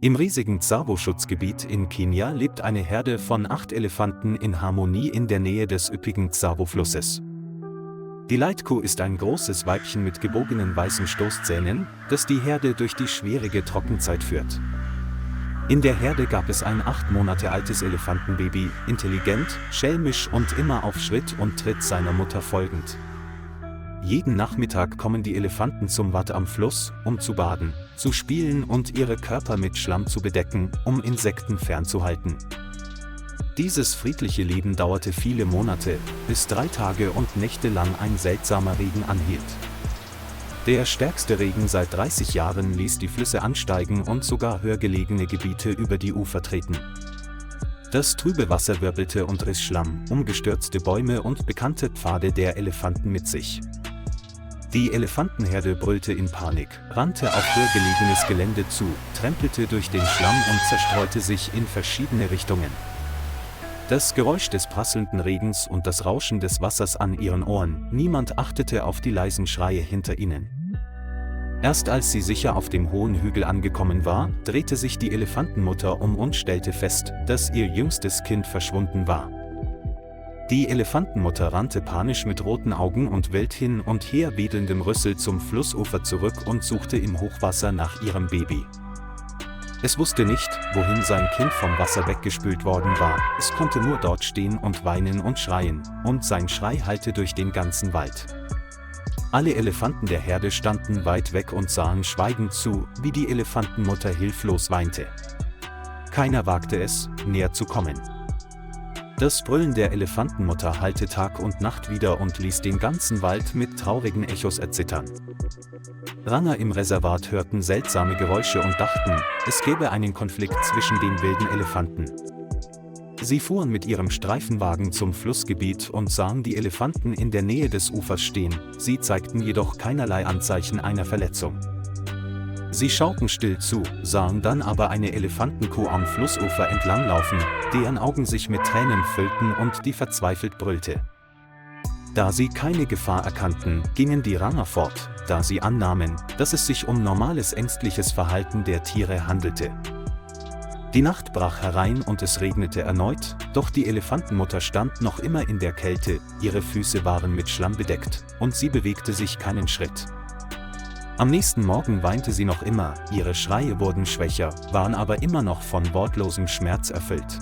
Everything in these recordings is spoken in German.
Im riesigen Tsavo-Schutzgebiet in Kenia lebt eine Herde von 8 Elefanten in Harmonie in der Nähe des üppigen Tsavo-Flusses. Die Leitkuh ist ein großes Weibchen mit gebogenen weißen Stoßzähnen, das die Herde durch die schwierige Trockenzeit führt. In der Herde gab es ein 8 Monate altes Elefantenbaby, intelligent, schelmisch und immer auf Schritt und Tritt seiner Mutter folgend. Jeden Nachmittag kommen die Elefanten zum Wat am Fluss, um zu baden, zu spielen und ihre Körper mit Schlamm zu bedecken, um Insekten fernzuhalten. Dieses friedliche Leben dauerte viele Monate, bis 3 Tage und Nächte lang ein seltsamer Regen anhielt. Der stärkste Regen seit 30 Jahren ließ die Flüsse ansteigen und sogar höher gelegene Gebiete über die Ufer treten. Das trübe Wasser wirbelte und riss Schlamm, umgestürzte Bäume und bekannte Pfade der Elefanten mit sich. Die Elefantenherde brüllte in Panik, rannte auf höher gelegenes Gelände zu, trempelte durch den Schlamm und zerstreute sich in verschiedene Richtungen. Das Geräusch des prasselnden Regens und das Rauschen des Wassers an ihren Ohren, niemand achtete auf die leisen Schreie hinter ihnen. Erst als sie sicher auf dem hohen Hügel angekommen war, drehte sich die Elefantenmutter um und stellte fest, dass ihr jüngstes Kind verschwunden war. Die Elefantenmutter rannte panisch mit roten Augen und wild hin und her wedelndem Rüssel zum Flussufer zurück und suchte im Hochwasser nach ihrem Baby. Es wusste nicht, wohin sein Kind vom Wasser weggespült worden war, es konnte nur dort stehen und weinen und schreien, und sein Schrei hallte durch den ganzen Wald. Alle Elefanten der Herde standen weit weg und sahen schweigend zu, wie die Elefantenmutter hilflos weinte. Keiner wagte es, näher zu kommen. Das Brüllen der Elefantenmutter hallte Tag und Nacht wieder und ließ den ganzen Wald mit traurigen Echos erzittern. Ranger im Reservat hörten seltsame Geräusche und dachten, es gäbe einen Konflikt zwischen den wilden Elefanten. Sie fuhren mit ihrem Streifenwagen zum Flussgebiet und sahen die Elefanten in der Nähe des Ufers stehen, sie zeigten jedoch keinerlei Anzeichen einer Verletzung. Sie schauten still zu, sahen dann aber eine Elefantenkuh am Flussufer entlanglaufen, deren Augen sich mit Tränen füllten und die verzweifelt brüllte. Da sie keine Gefahr erkannten, gingen die Ranger fort, da sie annahmen, dass es sich um normales ängstliches Verhalten der Tiere handelte. Die Nacht brach herein und es regnete erneut, doch die Elefantenmutter stand noch immer in der Kälte, ihre Füße waren mit Schlamm bedeckt, und sie bewegte sich keinen Schritt. Am nächsten Morgen weinte sie noch immer, ihre Schreie wurden schwächer, waren aber immer noch von wortlosem Schmerz erfüllt.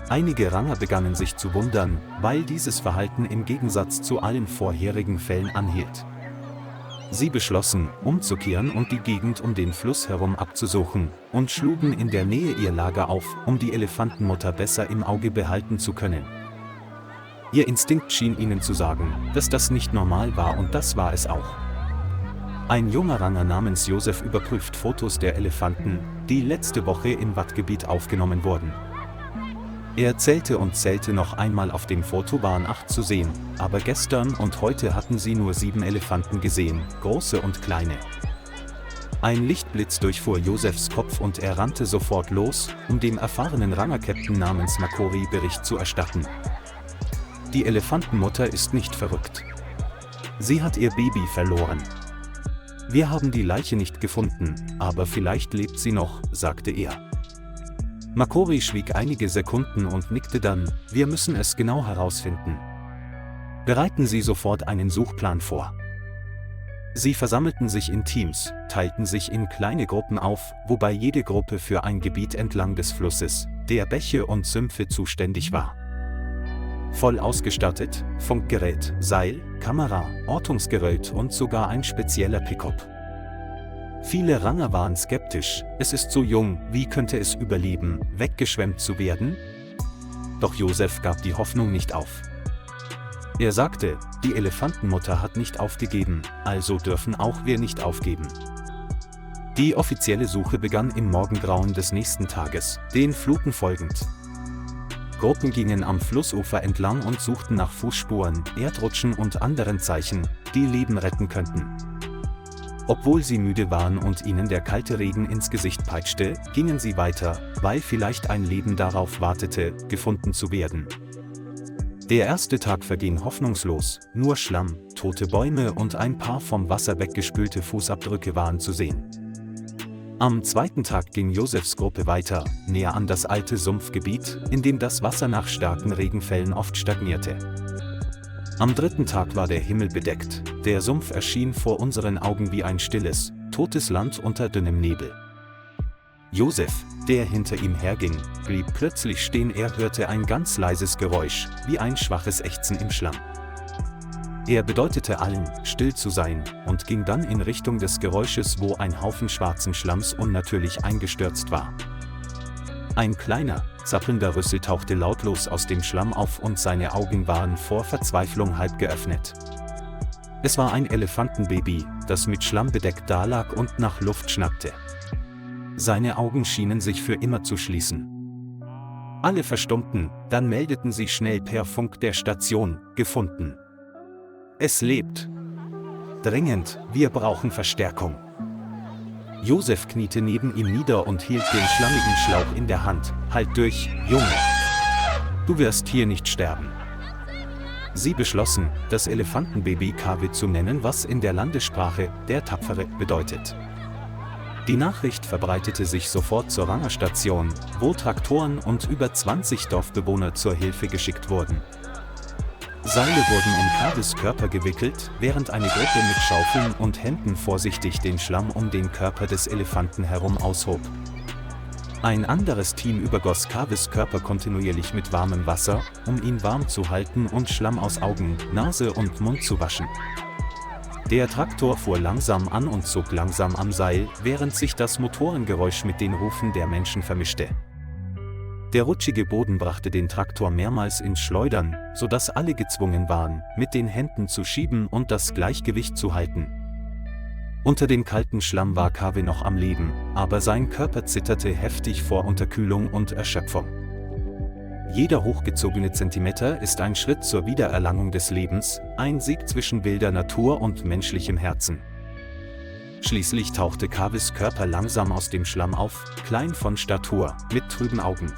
Einige Ranger begannen sich zu wundern, weil dieses Verhalten im Gegensatz zu allen vorherigen Fällen anhielt. Sie beschlossen, umzukehren und die Gegend um den Fluss herum abzusuchen, und schlugen in der Nähe ihr Lager auf, um die Elefantenmutter besser im Auge behalten zu können. Ihr Instinkt schien ihnen zu sagen, dass das nicht normal war, und das war es auch. Ein junger Ranger namens Josef überprüft Fotos der Elefanten, die letzte Woche im Wattgebiet aufgenommen wurden. Er zählte und zählte noch einmal, auf dem Foto waren 8 zu sehen, aber gestern und heute hatten sie nur 7 Elefanten gesehen, große und kleine. Ein Lichtblitz durchfuhr Josefs Kopf und er rannte sofort los, um dem erfahrenen Ranger-Captain namens Makori Bericht zu erstatten. Die Elefantenmutter ist nicht verrückt. Sie hat ihr Baby verloren. Wir haben die Leiche nicht gefunden, aber vielleicht lebt sie noch, sagte er. Makori schwieg einige Sekunden und nickte dann, wir müssen es genau herausfinden. Bereiten Sie sofort einen Suchplan vor. Sie versammelten sich in Teams, teilten sich in kleine Gruppen auf, wobei jede Gruppe für ein Gebiet entlang des Flusses, der Bäche und Sümpfe zuständig war. Voll ausgestattet, Funkgerät, Seil, Kamera, Ortungsgerät und sogar ein spezieller Pickup. Viele Ranger waren skeptisch, es ist so jung, wie könnte es überleben, weggeschwemmt zu werden? Doch Josef gab die Hoffnung nicht auf. Er sagte, die Elefantenmutter hat nicht aufgegeben, also dürfen auch wir nicht aufgeben. Die offizielle Suche begann im Morgengrauen des nächsten Tages, den Fluten folgend. Gruppen gingen am Flussufer entlang und suchten nach Fußspuren, Erdrutschen und anderen Zeichen, die Leben retten könnten. Obwohl sie müde waren und ihnen der kalte Regen ins Gesicht peitschte, gingen sie weiter, weil vielleicht ein Leben darauf wartete, gefunden zu werden. Der erste Tag verging hoffnungslos, nur Schlamm, tote Bäume und ein paar vom Wasser weggespülte Fußabdrücke waren zu sehen. Am zweiten Tag ging Josefs Gruppe weiter, näher an das alte Sumpfgebiet, in dem das Wasser nach starken Regenfällen oft stagnierte. Am dritten Tag war der Himmel bedeckt, der Sumpf erschien vor unseren Augen wie ein stilles, totes Land unter dünnem Nebel. Josef, der hinter ihm herging, blieb plötzlich stehen, er hörte ein ganz leises Geräusch, wie ein schwaches Ächzen im Schlamm. Er bedeutete allen, still zu sein, und ging dann in Richtung des Geräusches, wo ein Haufen schwarzen Schlamms unnatürlich eingestürzt war. Ein kleiner, zappelnder Rüssel tauchte lautlos aus dem Schlamm auf und seine Augen waren vor Verzweiflung halb geöffnet. Es war ein Elefantenbaby, das mit Schlamm bedeckt dalag und nach Luft schnappte. Seine Augen schienen sich für immer zu schließen. Alle verstummten, dann meldeten sie schnell per Funk der Station, gefunden. Es lebt. Dringend, wir brauchen Verstärkung. Josef kniete neben ihm nieder und hielt den schlammigen Schlauch in der Hand. Halt durch, Junge. Du wirst hier nicht sterben. Sie beschlossen, das Elefantenbaby Kawe zu nennen, was in der Landessprache der Tapfere bedeutet. Die Nachricht verbreitete sich sofort zur Rangerstation, wo Traktoren und über 20 Dorfbewohner zur Hilfe geschickt wurden. Seile wurden um Kawes Körper gewickelt, während eine Gruppe mit Schaufeln und Händen vorsichtig den Schlamm um den Körper des Elefanten herum aushob. Ein anderes Team übergoss Kawes Körper kontinuierlich mit warmem Wasser, um ihn warm zu halten und Schlamm aus Augen, Nase und Mund zu waschen. Der Traktor fuhr langsam an und zog langsam am Seil, während sich das Motorengeräusch mit den Rufen der Menschen vermischte. Der rutschige Boden brachte den Traktor mehrmals ins Schleudern, sodass alle gezwungen waren, mit den Händen zu schieben und das Gleichgewicht zu halten. Unter dem kalten Schlamm war Kawe noch am Leben, aber sein Körper zitterte heftig vor Unterkühlung und Erschöpfung. Jeder hochgezogene Zentimeter ist ein Schritt zur Wiedererlangung des Lebens, ein Sieg zwischen wilder Natur und menschlichem Herzen. Schließlich tauchte Kawes Körper langsam aus dem Schlamm auf, klein von Statur, mit trüben Augen.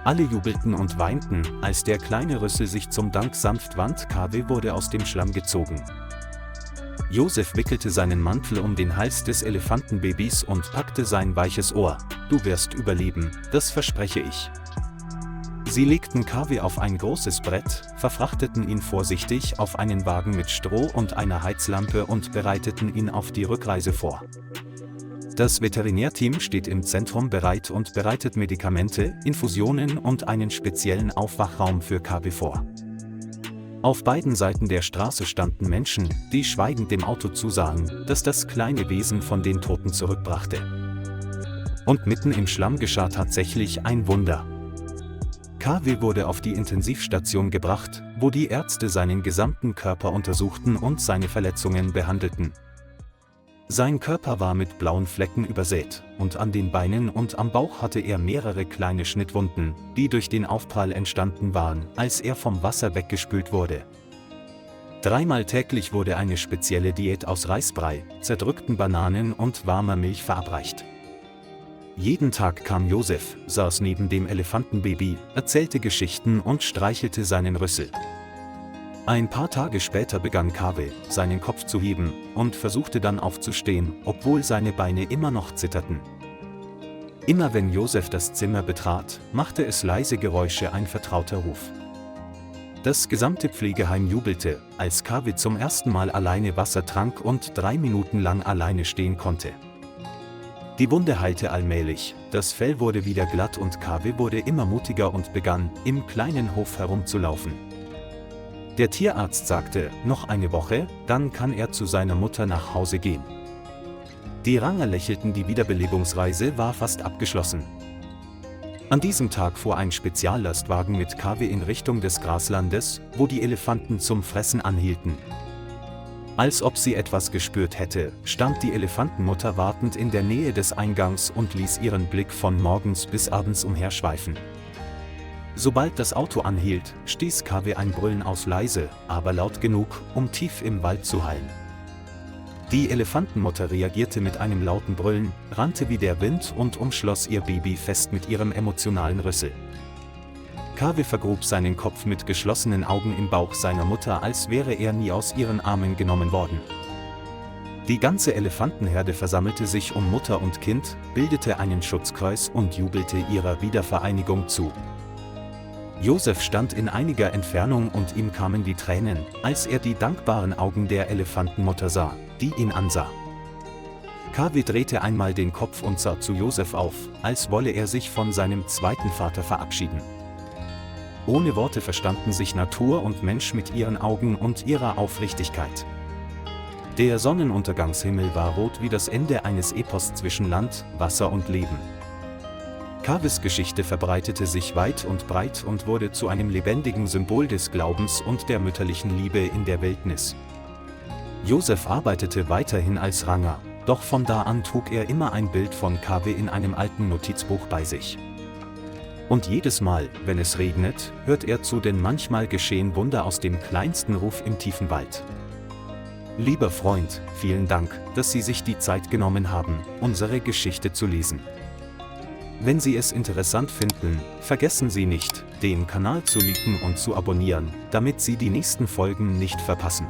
Alle jubelten und weinten, als der kleine Rüssel sich zum Dank sanft wand. Kawe wurde aus dem Schlamm gezogen. Josef wickelte seinen Mantel um den Hals des Elefantenbabys und packte sein weiches Ohr. Du wirst überleben, das verspreche ich. Sie legten Kawe auf ein großes Brett, verfrachteten ihn vorsichtig auf einen Wagen mit Stroh und einer Heizlampe und bereiteten ihn auf die Rückreise vor. Das Veterinärteam steht im Zentrum bereit und bereitet Medikamente, Infusionen und einen speziellen Aufwachraum für Kawe vor. Auf beiden Seiten der Straße standen Menschen, die schweigend dem Auto zusahen, das das kleine Wesen von den Toten zurückbrachte. Und mitten im Schlamm geschah tatsächlich ein Wunder. Kawe wurde auf die Intensivstation gebracht, wo die Ärzte seinen gesamten Körper untersuchten und seine Verletzungen behandelten. Sein Körper war mit blauen Flecken übersät, und an den Beinen und am Bauch hatte er mehrere kleine Schnittwunden, die durch den Aufprall entstanden waren, als er vom Wasser weggespült wurde. 3-mal täglich wurde eine spezielle Diät aus Reisbrei, zerdrückten Bananen und warmer Milch verabreicht. Jeden Tag kam Josef, saß neben dem Elefantenbaby, erzählte Geschichten und streichelte seinen Rüssel. Ein paar Tage später begann Kawe, seinen Kopf zu heben, und versuchte dann aufzustehen, obwohl seine Beine immer noch zitterten. Immer wenn Josef das Zimmer betrat, machte es leise Geräusche, ein vertrauter Ruf. Das gesamte Pflegeheim jubelte, als Kawe zum ersten Mal alleine Wasser trank und 3 Minuten lang alleine stehen konnte. Die Wunde heilte allmählich, das Fell wurde wieder glatt und Kawe wurde immer mutiger und begann, im kleinen Hof herumzulaufen. Der Tierarzt sagte, noch eine Woche, dann kann er zu seiner Mutter nach Hause gehen. Die Ranger lächelten, die Wiederbelebungsreise war fast abgeschlossen. An diesem Tag fuhr ein Speziallastwagen mit Kawe in Richtung des Graslandes, wo die Elefanten zum Fressen anhielten. Als ob sie etwas gespürt hätte, stand die Elefantenmutter wartend in der Nähe des Eingangs und ließ ihren Blick von morgens bis abends umherschweifen. Sobald das Auto anhielt, stieß Kawe ein Brüllen aus, leise, aber laut genug, um tief im Wald zu hallen. Die Elefantenmutter reagierte mit einem lauten Brüllen, rannte wie der Wind und umschloss ihr Baby fest mit ihrem emotionalen Rüssel. Kawe vergrub seinen Kopf mit geschlossenen Augen im Bauch seiner Mutter, als wäre er nie aus ihren Armen genommen worden. Die ganze Elefantenherde versammelte sich um Mutter und Kind, bildete einen Schutzkreis und jubelte ihrer Wiedervereinigung zu. Josef stand in einiger Entfernung und ihm kamen die Tränen, als er die dankbaren Augen der Elefantenmutter sah, die ihn ansah. KW drehte einmal den Kopf und sah zu Josef auf, als wolle er sich von seinem zweiten Vater verabschieden. Ohne Worte verstanden sich Natur und Mensch mit ihren Augen und ihrer Aufrichtigkeit. Der Sonnenuntergangshimmel war rot wie das Ende eines Epos zwischen Land, Wasser und Leben. KWs Geschichte verbreitete sich weit und breit und wurde zu einem lebendigen Symbol des Glaubens und der mütterlichen Liebe in der Wildnis. Josef arbeitete weiterhin als Ranger, doch von da an trug er immer ein Bild von KW in einem alten Notizbuch bei sich. Und jedes Mal, wenn es regnet, hört er zu, denn manchmal geschehen Wunder aus dem kleinsten Ruf im tiefen Wald. Lieber Freund, vielen Dank, dass Sie sich die Zeit genommen haben, unsere Geschichte zu lesen. Wenn Sie es interessant finden, vergessen Sie nicht, den Kanal zu liken und zu abonnieren, damit Sie die nächsten Folgen nicht verpassen.